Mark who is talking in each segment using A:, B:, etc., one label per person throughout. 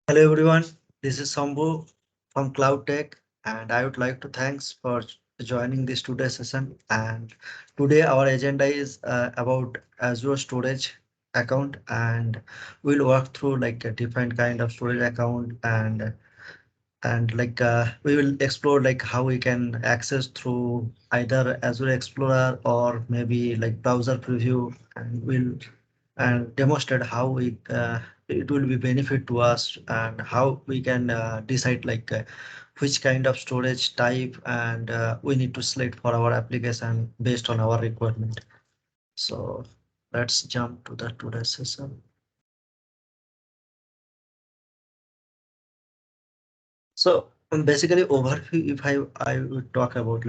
A: Hello everyone, this is Sambu from Cloud Tech, and I would like to thanks for joining this today's session. And today our agenda is about Azure Storage account, and we'll work through like a different kind of storage account and we will explore like how we can access through either Azure Explorer or maybe like browser preview, and we'll and demonstrate how it will be benefit to us and how we can decide which kind of storage type and we need to select for our application based on our requirement. So let's jump to the today's session. So basically overview, if I would talk about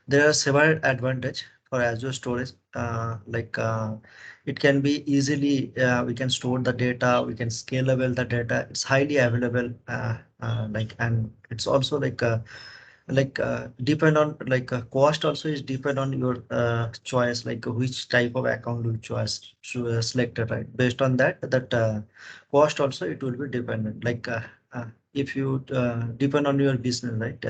A: there are several advantage for Azure storage. It can be easily we can store the data, we can scalable the data. It's highly available, and it's also depend on cost also is depend on your choice, like which type of account you choose selected, right? Based on that cost also it will be dependent if you depend on your business, right?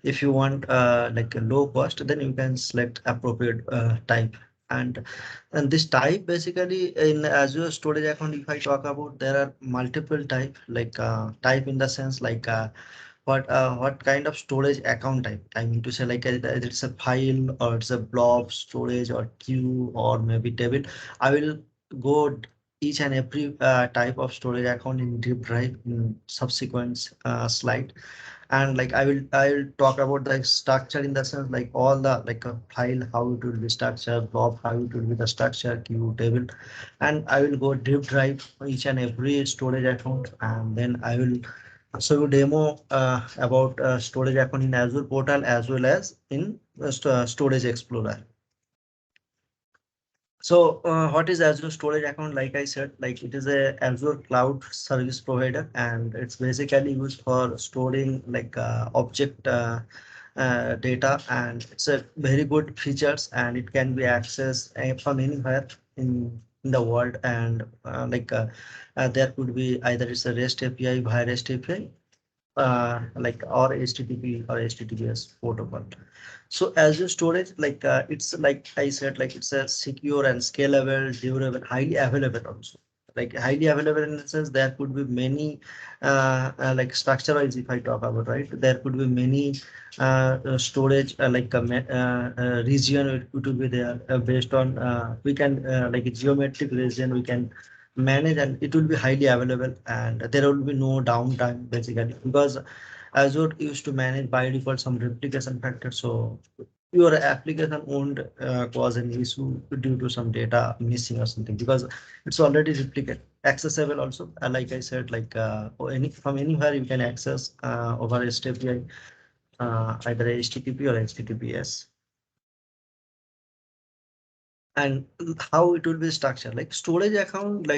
A: If you want like a low cost, then you can select appropriate type. And and this type basically in Azure storage account, if I talk about, there are multiple type, type in the sense what kind of storage account type. I mean to say either it's a file or it's a blob storage or queue or maybe table. I will go each and every type of storage account in deep dive in subsequent slide. And I will talk about the structure in the sense like all the like a file, how it will be structured, blob, how it will be the structure, queue, table. And I will go deep dive each and every storage account, and then I will so demo about storage account in Azure portal as well as in Storage Explorer. So what is Azure Storage Account? Like I said, like it is a Azure cloud service provider, and it's basically used for storing object data, and it's a very good features, and it can be accessed from anywhere in the world. And there could be either it's a REST API via REST API, or HTTP or HTTPS protocol. So Azure storage, it's like I said, like it's a secure and scalable, durable, highly available also. Like highly available in the sense there could be many, like structure wise, if I talk about, right, there could be many storage region. It will be there based on we can like a geometric region we can manage, and it will be highly available, and there will be no downtime basically because Azure used to manage by default some replication factor. So your application won't cause an issue due to some data missing or something because it's already replicate accessible also. Like I said, or from anywhere you can access over REST API, either HTTP or HTTPS. And how it will be structured, like storage account,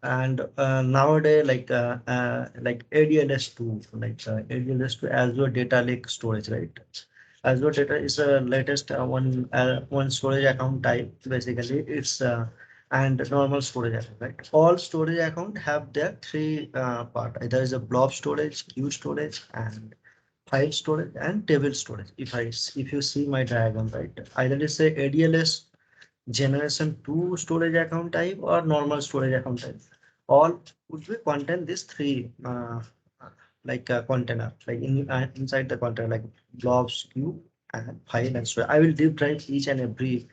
A: and nowadays like ADLS2, ADLS2 Azure Data Lake Storage, right? Azure Data is the latest one storage account type. Basically, it's and normal storage account, right? All storage account have their three part. Either is a blob storage, queue storage, and file storage and table storage. If you see my diagram, right, either it's a ADLS generation 2 storage account type or normal storage account type, all would be contain these three container, inside the container, like blobs, queue, and file and storage. I will deep dive each and every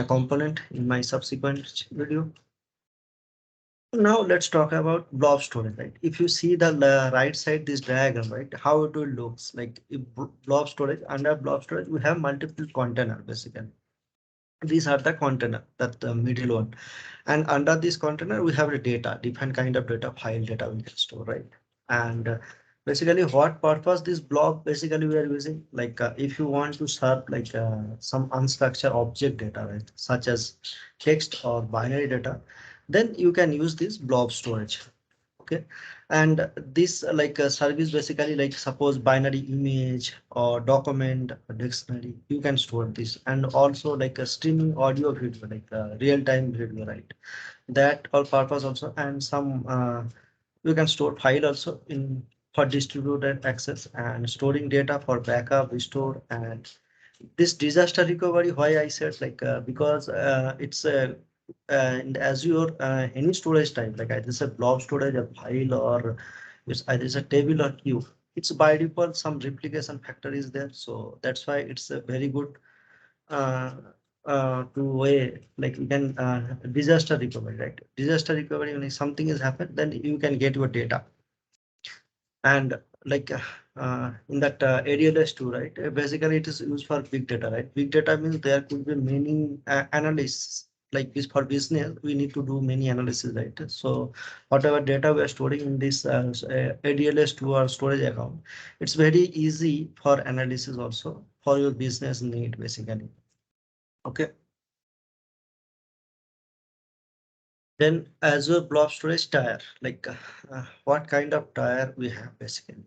A: component in my subsequent video. Now let's talk about blob storage, right? If you see the right side this diagram, right, how it will looks like. If blob storage, under blob storage we have multiple container basically. These are the container, that the middle one. And under this container we have the data, different kind of data, file data we can store, right? And basically what purpose this blob basically we are using, if you want to serve some unstructured object data, right, such as text or binary data, then you can use this blob storage. Okay. And this service basically, like suppose binary image or document or dictionary, you can store this. And also like a streaming audio video, like a real-time video, right? That all purpose also. And some You can store file also in for distributed access, and storing data for backup, restore, and this disaster recovery. Why I said because it's in Azure any storage type, like either it's a blob storage, a file, or it's either it's a table or queue. It's by default some replication factor is there, so that's why it's a very good uh, to way, like you can disaster recovery, right? Disaster recovery, when something has happened, then you can get your data. And like in that ADLS too, right? Basically, it is used for big data, right? Big data means there could be many analysts. Like this for business, we need to do many analysis, right? So whatever data we are storing in this ADLS to our storage account, it's very easy for analysis also for your business need, basically. Okay. Then Azure Blob Storage tier, what kind of tier we have basically.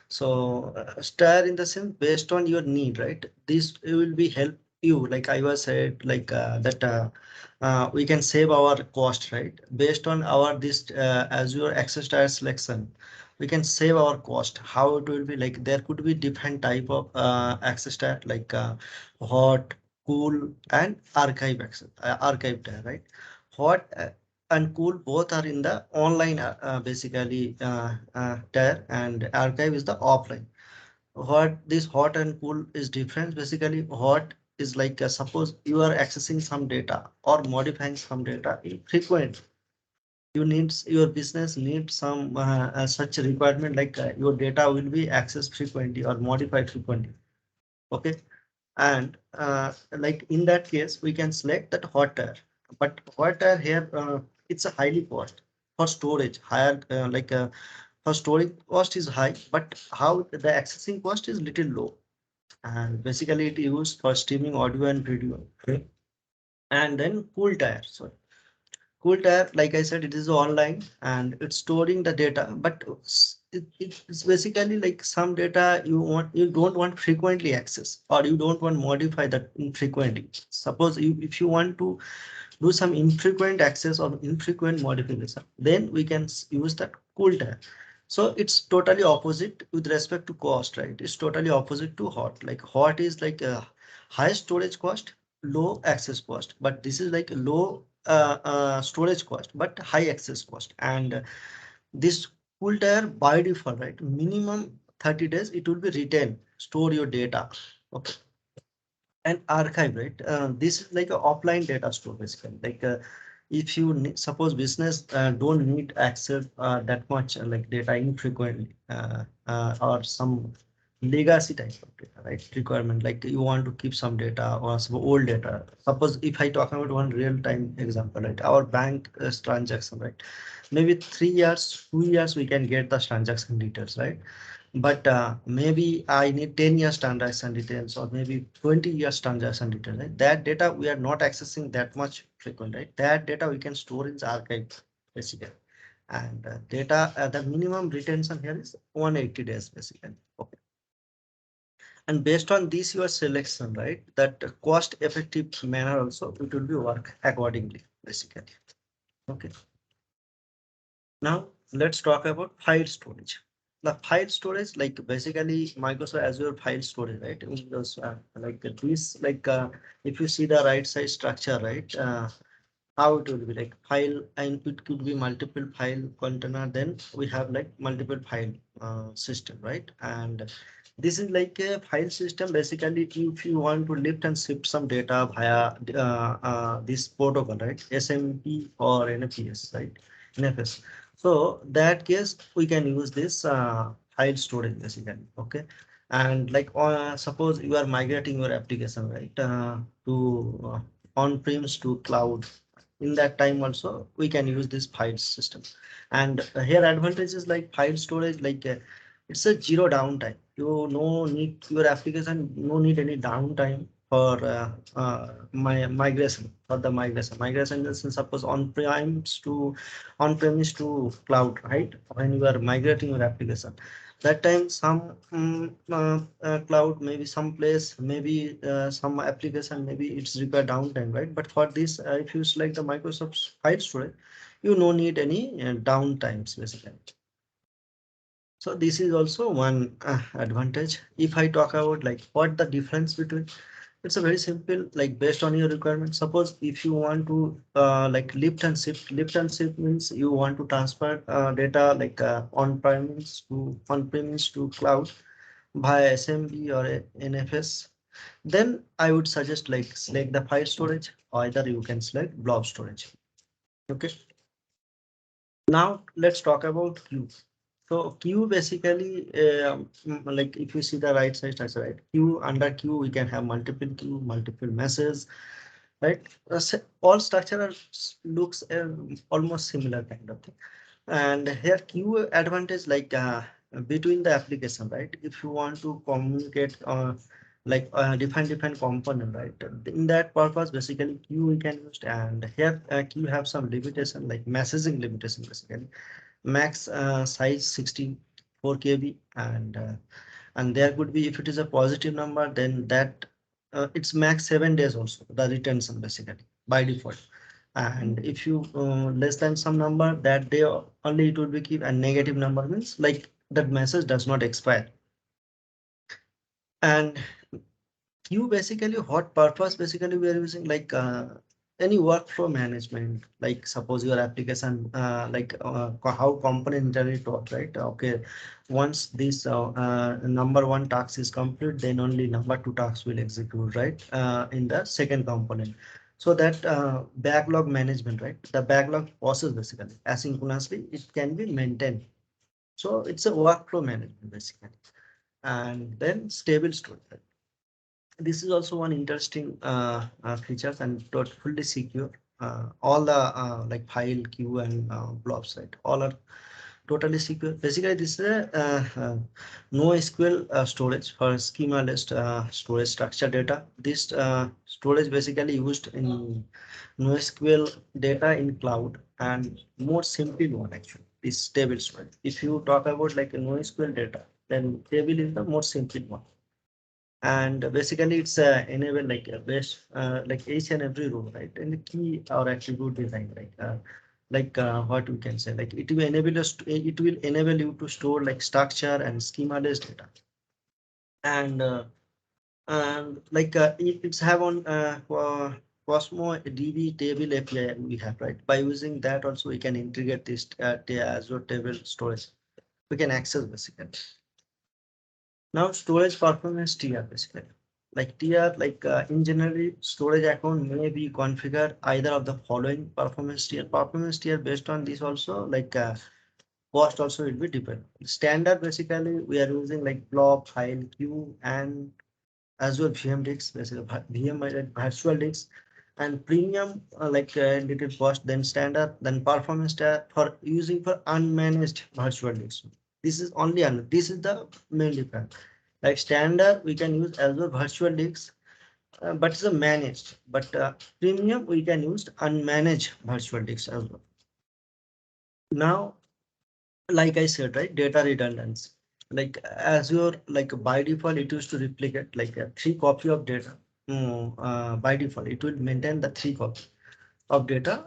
A: So tier in the sense based on your need, right? This will be help you, like I was said, that we can save our cost, right? Based on our this Azure access tier selection, we can save our cost. How it will be, like there could be different type of access tier, hot, cool, and archive access, archive tier, right? Hot and cool both are in the online basically tier, and archive is the offline. What this hot and cool is different, basically hot is like suppose you are accessing some data or modifying some data frequently. You needs, your business needs some such requirement, your data will be accessed frequently or modified frequently. Okay. And like in that case we can select that hot tier. But hot tier here, it's a highly cost for storage, higher for storage cost is high, but how the accessing cost is little low. And basically it used for streaming audio and video. Okay. And then cool tier, so cool tier, like I said, it is online and it's storing the data, but it's basically like some data you don't want frequently access, or you don't want modify that infrequently. Suppose if you want to do some infrequent access or infrequent modification, then we can use that cool tier. So it's totally opposite with respect to cost, right? It's totally opposite to hot. Like hot is like a high storage cost, low access cost, but this is like low storage cost but high access cost. And this cool tier by default, right, minimum 30 days it will be retained store your data. Okay. And archive, right, this is like a offline data store basically. If you need, suppose business don't need access that much like data infrequently, or some legacy type of data, right, requirement, like you want to keep some data or some old data. Suppose if I talk about one real time example, right, our bank transaction, right, maybe 3 years, 2 years we can get the transaction details, right? But maybe I need 10 years transaction details, or maybe 20 years transaction details, right? That data we are not accessing that much frequent, right? That data we can store in the archive basically. And data, the minimum retention here is 180 days basically. Okay. And based on this your selection, right, that cost effective manner also it will be work accordingly basically. Okay. Now let's talk about file storage. The file storage, like basically Microsoft Azure file storage, right? Windows, like this, if you see the right side structure, right? How it will be like file, and it could be multiple file container. Then we have like multiple file system, right? And this is like a file system. Basically, if you want to lift and shift some data via this protocol, right? SMP or NFS, right? NFS. So that case, we can use this file storage basically. Okay. And like suppose you are migrating your application, right, to on-premise to cloud. In that time also we can use this file system. And here advantage is like file storage, it's a zero downtime. You no need your application, no need any downtime for migration, for the migration is, suppose on-premise to cloud, right? When you are migrating your application, that time some cloud, maybe some place, maybe some application, maybe it's require downtime, right? But for this, if you select the Microsoft file storage, you no need any downtimes basically. So this is also one advantage. If I talk about like what the difference between, it's a very simple, like based on your requirement. Suppose if you want to like lift and shift means you want to transfer data like on premise to cloud via SMB or NFS. Then I would suggest like select the file storage, or either you can select blob storage. Okay. Now let's talk about queue. So queue basically, like if you see the right side, that's right. Queue, under queue, we can have multiple queue, multiple meshes, right? All structure looks almost similar kind of thing. And here queue advantage like between the application, right? If you want to communicate like different component, right? In that purpose, basically queue we can use, and here queue have some limitation like messaging limitation basically. Max size 64 KB, and there could be, if it is a positive number, then that it's max 7 days also the retention basically by default. And if you less than some number, that day only it will be keep, and negative number means like that message does not expire. And queue basically, what purpose basically we are using, like any workflow management, like suppose your application how component internet work, right? Okay, once this number one task is complete, then only number two tasks will execute, right? In the second component. So that backlog management, right? The backlog process basically asynchronously it can be maintained. So it's a workflow management basically. And then stable storage. This is also one interesting features, and fully secure. All the like file queue and blobs, right? All are totally secure. Basically, this is a no SQL storage for schema list storage structure data. This storage basically used in NoSQL data in cloud, and more simple one actually is table storage. If you talk about like a NoSQL data, then table is the more simple one. And basically it's enable like a base like each and every row, right? And the key or attribute design, right? What we can say, like it will enable us to, it will enable you to store like structure and schema based data. And it's have on Cosmo DB table API we have, right? By using that also we can integrate this Azure table storage. We can access basically. Now storage performance tier basically. Like tier, like in general, storage account may be configured either of the following performance tier. Performance tier based on this also, like cost also will be different. Standard basically we are using like blob, file, queue, and Azure VM disks, basically VM virtual disks, and premium little cost, then standard, then performance tier for using for unmanaged virtual disks. This is only this is the main difference. Like standard, we can use Azure virtual disks, but it's a managed. But premium, we can use unmanaged virtual disks as well. Now, like I said, right, data redundancy. Like Azure, like by default, it used to replicate like a 3 copy of data. By default, it will maintain the 3 copy of data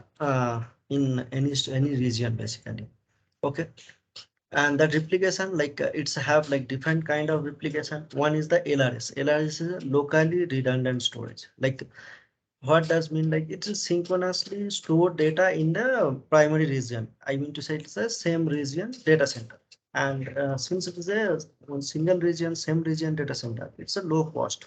A: in any region basically. Okay. And that replication, like it's have like different kind of replication. One is the LRS. LRS is a locally redundant storage. Like what does mean, like it is synchronously store data in the primary region. I mean to say it's the same region data center. And since it is a one single region, same region data center, it's a low cost.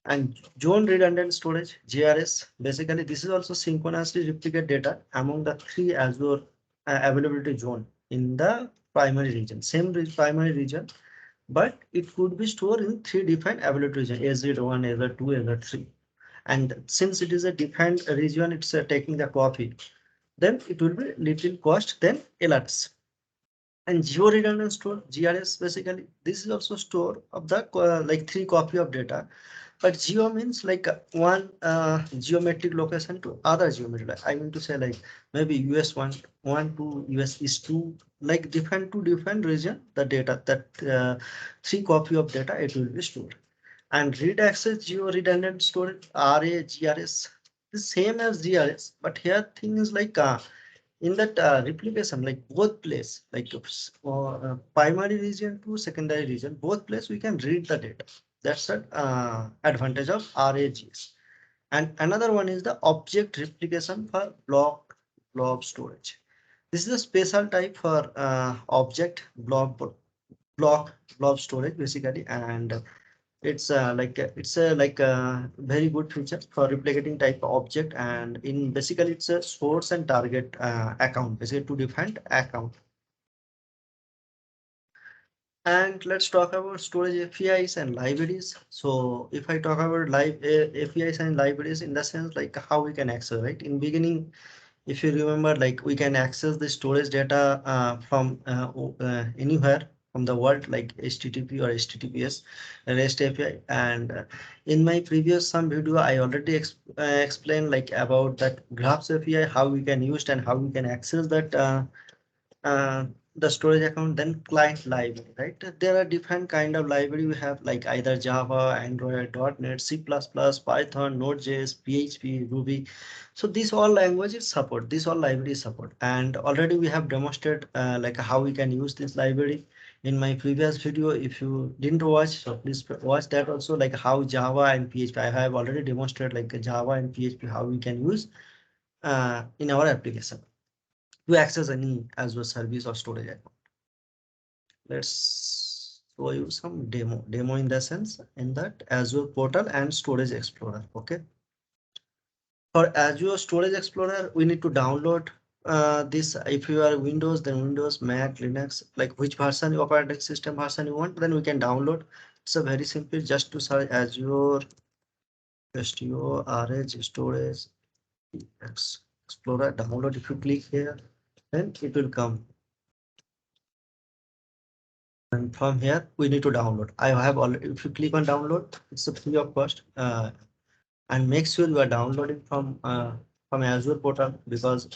A: And zone redundant storage, GRS, basically this is also synchronously replicate data among the three Azure availability zone in the primary region, same primary region, but it could be stored in three different availability region, AZ1, AZ2, AZ3. And since it is a defined region, it's taking the copy, then it will be little cost than alerts. And geo redundant store, GRS, basically this is also store of the like 3 copy of data. But geo means like one geometric location to other geometric. I mean to say like maybe US1 to US is 2, like different to different region, the data that 3 copy of data it will be stored. And read access geo redundant storage, RA, GRS, the same as GRS, but here thing is like in that replication, like both place, like primary region to secondary region, both place we can read the data. That's the advantage of RAGs. And another one is the object replication for blob storage. This is a special type for object blob storage basically, and it's a like a very good feature for replicating type of object, and in basically it's a source and target account, basically two different account. And let's talk about storage APIs and libraries. So if I talk about APIs and libraries, in the sense like how we can access, right? In beginning, if you remember, like we can access the storage data from anywhere from the world, like HTTP or HTTPS REST API. And in my previous some video, I already explained like about that Graphs API, how we can use and how we can access that uh, the storage account. Then client library, right? There are different kind of library we have, like either Java, Android, .NET, C++, Python, Node.js, PHP, Ruby. So these all languages support, these all libraries support, and already we have demonstrated like how we can use this library in my previous video. If you didn't watch, so please watch that also, like how Java and PHP. I have already demonstrated like Java and PHP how we can use in our application to access any Azure service or storage account. Let's show you some demo in the sense in that Azure portal and Storage Explorer. Okay. For Azure Storage Explorer, we need to download this. If you are Windows, then Windows, Mac, Linux, like which version operating system version you want, then we can download. It's a very simple, just to search Azure Storage Explorer, download. If you click here, then it will come. And from here, we need to download. I have already, if you click on download, it's a free of cost. And make sure you are downloading from Azure portal, because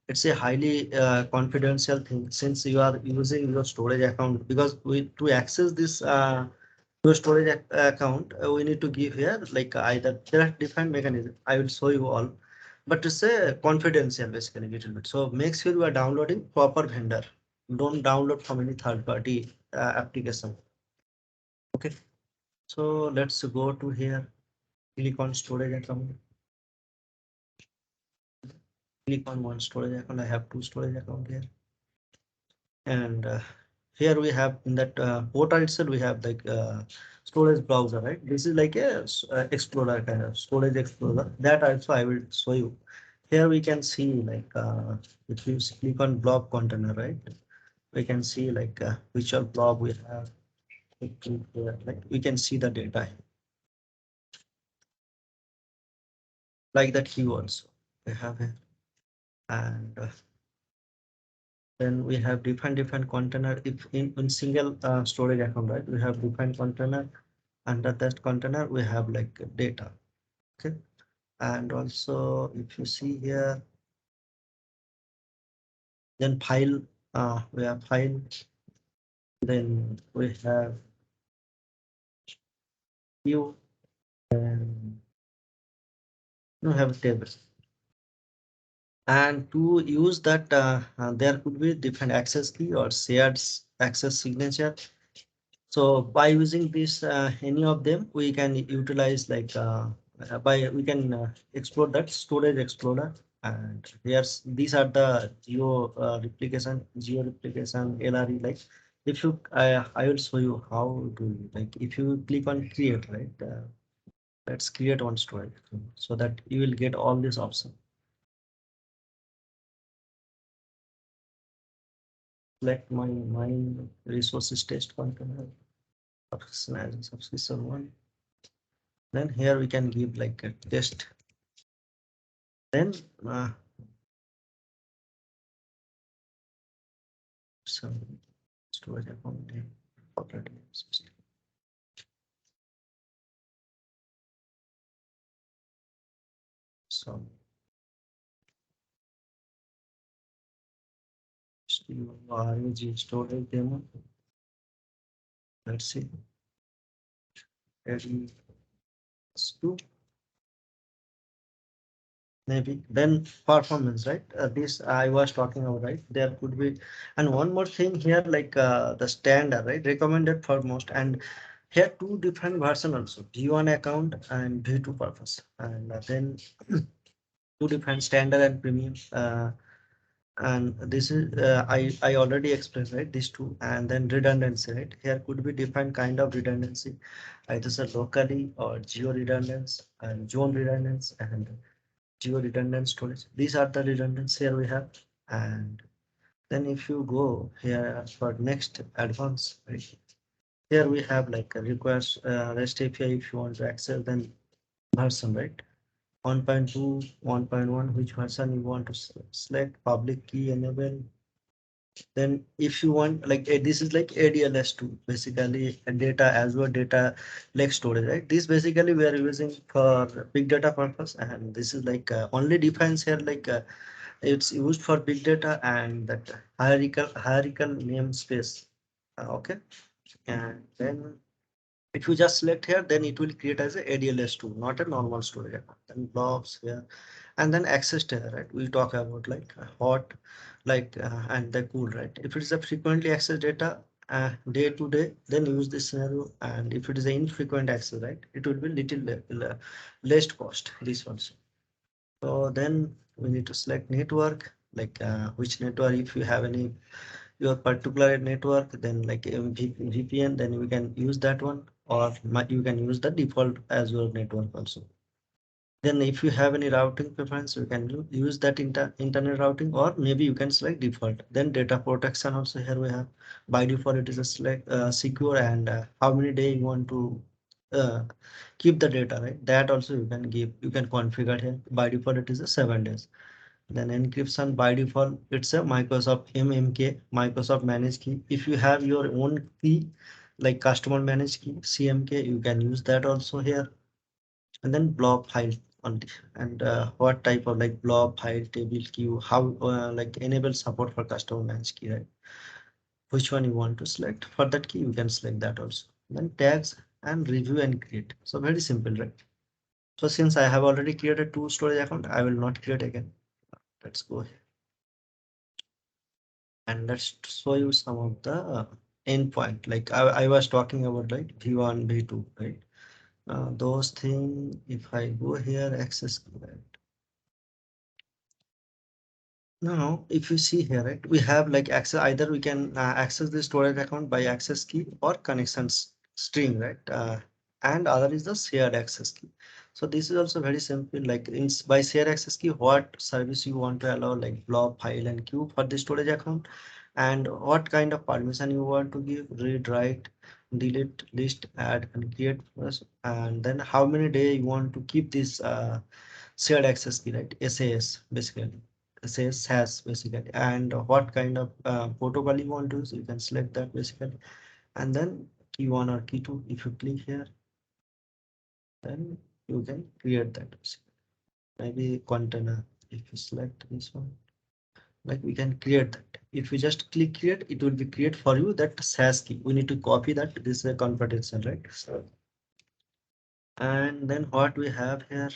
A: it's a highly confidential thing, since you are using your storage account. Because we to access this your storage account, we need to give here like either there are different mechanisms. I will show you all, but it's a confidential basically little bit. So make sure you are downloading proper vendor. Don't download from any third party application. Okay, so let's go to here. Click on storage account. Click on one storage account. I have two storage account here, and here we have in that portal itself we have like storage browser, right? This is like a explorer kind of storage explorer. That also I will show you. Here we can see like if you click on blob container, right? We can see like which all blob we have. Here, like we can see the data like that queue also we have here, and then we have different container. If in single storage account, right, we have different container. Under that container we have like data. Okay, and also if you see here, then file, we have file, then we have view, and we have tables. And to use that there could be different access key or shared access signature. So by using this any of them, we can utilize like by we can explore that storage explorer. And here's these are the geo replication LRE. Like if you I will show you how to, like if you click on create, right, let's create one storage so that you will get all these options. Select my resources test container subscription one. Then here we can give like a test. Then some storage account name, operating system. So RAG storage demo. Let's see. Ready to maybe. Then performance, right? This I was talking about, right? There could be, and one more thing here, like the standard, right? Recommended for most, and here two different version also, V1 account and V2 purpose, and then two different standard and premium. And this is I already explained, right, these two. And then redundancy, right, here could be different kind of redundancy, either a locally or geo redundancy and zone redundancy and geo redundant storage. These are the redundancy here we have. And then if you go here for next advanced, right, here we have like a request REST API. If you want to access, then version, right, 1.2, 1.1, which version you want to select, public key enable. Then if you want, like this is like ADLS2, basically a data Azure data lake storage, right? This basically we are using for big data purpose, and this is like only defines here like it's used for big data and that hierarchical namespace. Okay, and then if you just select here, then it will create as a ADLS2, not a normal storage account. Then blobs here, and then access tier, right? We talk about like hot, like and the cool, right? If it is a frequently accessed data day to day, then use this scenario. And if it is an infrequent access, right, it will be little less cost. This also. So then we need to select network, like which network. If you have any your particular network, then like VPN, then we can use that one, or you can use the default Azure network also. Then if you have any routing preference, you can use that internet routing, or maybe you can select default. Then data protection also here we have. By default, it is a select secure, and how many day you want to uh, keep the data, right? That also you can give, you can configure here. By default, it is a 7 days. Then encryption by default, it's a Microsoft MMK, Microsoft managed key. If you have your own key, like customer managed key, CMK, you can use that also here. And then blob file only. And what type of like blob file, table queue, how like enable support for customer managed key, right? Which one you want to select for that key, you can select that also. Then tags and review and create. So very simple, right? So since I have already created two storage account, I will not create again. Let's go here. And let's show you some of the endpoint. Like I was talking about, right? V1, V2, right? Those things, if I go here, access, right? Now, if you see here, right, we have like access, either we can access the storage account by access key or connections string, right? And other is the shared access key. So this is also very simple, like by shared access key, what service you want to allow, like blob, file, and queue for the storage account, and what kind of permission you want to give, read, write, delete, list, add, and create first, and then how many day you want to keep this shared access key, right? SAS basically. SAS has basically, and what kind of protocol you want to use, you can select that basically. And then key one or key two, if you click here, then you can create that basically. Maybe container, if you select this one, like we can create that. If you just click create, it will be create for you that SAS key. We need to copy that. This is a confidential, right? So, and then what we have here,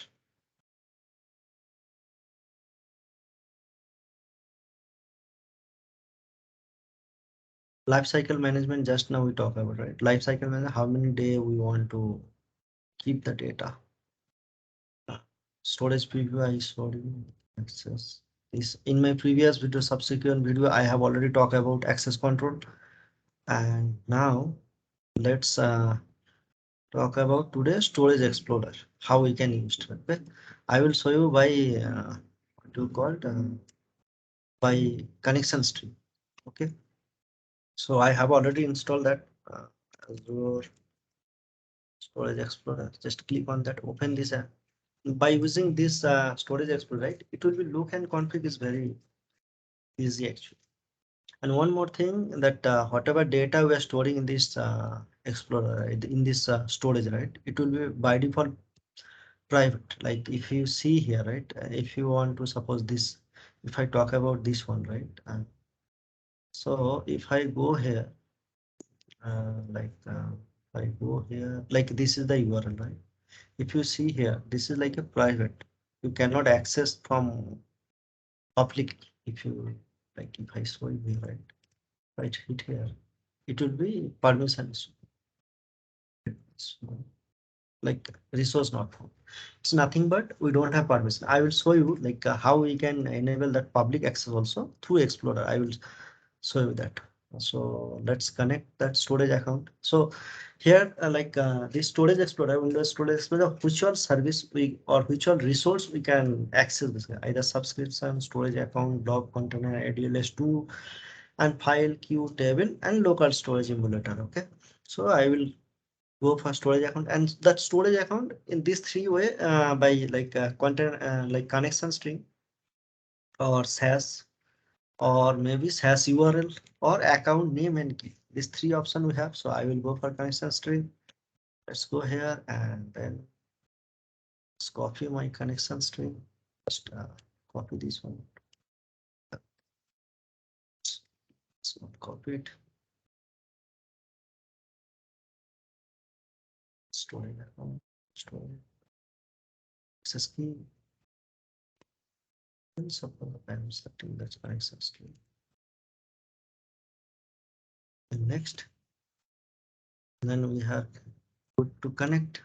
A: lifecycle management. Just now we talk about, right? Lifecycle management, how many day we want to keep the data. Storage preview, I showed you access. This in my previous video, subsequent video, I have already talked about access control. And now let's talk about today storage explorer, how we can use it. Okay, I will show you by what you call by connection string. Okay, so I have already installed that Azure Storage Explorer. Just click on that, open this app. By using this storage explorer, right, it will be look and config is very easy actually. And one more thing, that whatever data we are storing in this explorer, right, in this storage, right, it will be by default private. Like if you see here, right, if you want to suppose this, if I talk about this one, right, so if I go here, if I go here, like this is the URL, right? If you see here, this is like a private. you cannot access from public. If you like, if I show you here, right hit here, it will be permissions. So, like resource not found. It's nothing but we don't have permission. I will show you like how we can enable that public access also through Explorer. I will show you that. So let's connect that storage account. So here this storage explorer, Windows Storage Explorer, which all service we or which all resource we can access this, either subscription, storage account, blob container, ADLS2, and file queue table and local storage emulator. Okay, so I will go for storage account, and that storage account in this three way by content like connection string or SAS or maybe SAS URL or account name and key. These three options we have. So I will go for connection string. Let's go here and then let's copy my connection string. Just copy this one. Let's not copy it. Storage account, storage access key. And suppose I'm setting that connection string. And next, then we have to connect.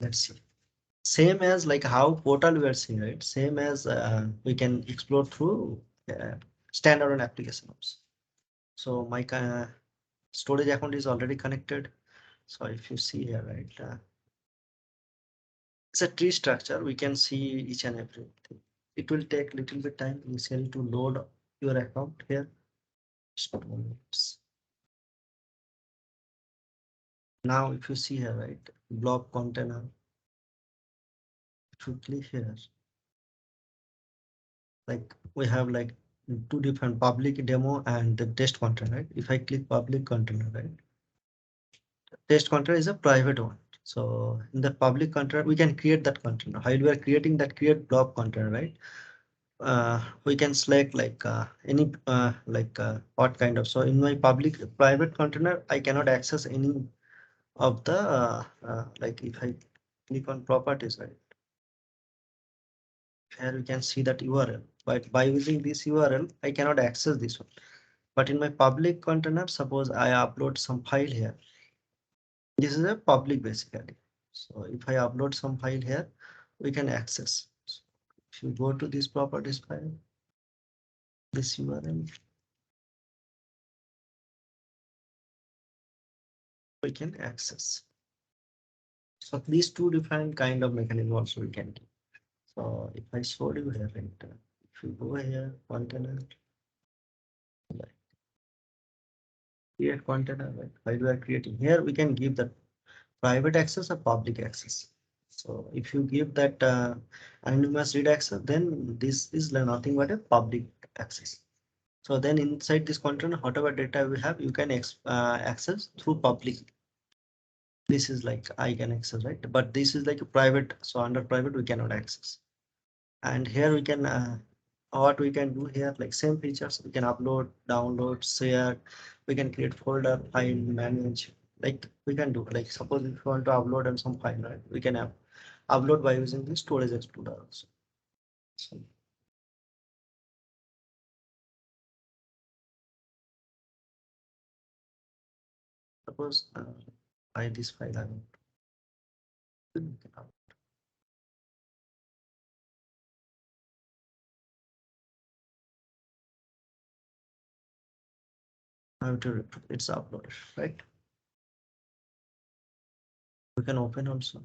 A: Let's see. Same as like how portal we are seeing, right? Same as we can explore through standalone applications. So my storage account is already connected. So if you see here, right, it's a tree structure. We can see each and everything. It will take a little bit time initially to load your account here. Now, if you see here, right, blob container, if you click here, like we have like two different public demo and the test container, right? If I click public container, right, test container is a private one. So in the public container, we can create that container. While we are creating that create blob container, right? We can select like any what kind of. So in my public private container, I cannot access any of the like if I click on properties, right? Here we can see that URL, but by using this URL, I cannot access this one. But in my public container, suppose I upload some file here. This is a public basically. So if I upload some file here, we can access. So if you go to this properties file, this URL, we can access. So these two different kind of mechanisms also we can do. So if I show you here, right, if you go here, container, create container, right? While we are creating here, we can give the private access or public access. So if you give that anonymous read access, then this is nothing but a public access. So then inside this container, whatever data we have, you can access through public. This is like I can access, right? But this is like a private. So under private, we cannot access. And here we can what we can do here, like same features, we can upload, download, share, we can create folder, file, manage, like we can do, like suppose if you want to upload and some file, right, we can have upload by using the storage explorer also. So suppose by this file I want to I have to it's uploaded, right? We can open also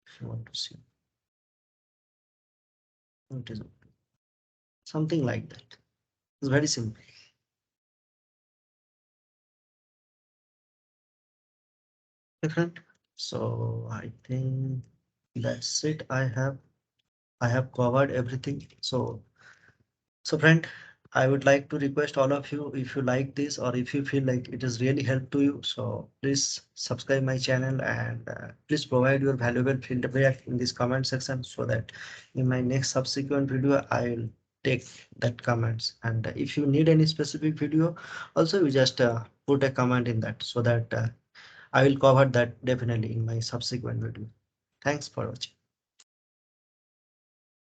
A: if you want to see. It is open. Something like that. It's very simple. Different. So I think that's it. I have covered everything. So friend, I would like to request all of you, if you like this or if you feel like it is really help to you, so please subscribe my channel and please provide your valuable feedback in this comment section so that in my next subsequent video, I'll take that comments. And if you need any specific video, also you just put a comment in that so that I will cover that definitely in my subsequent video. Thanks for watching.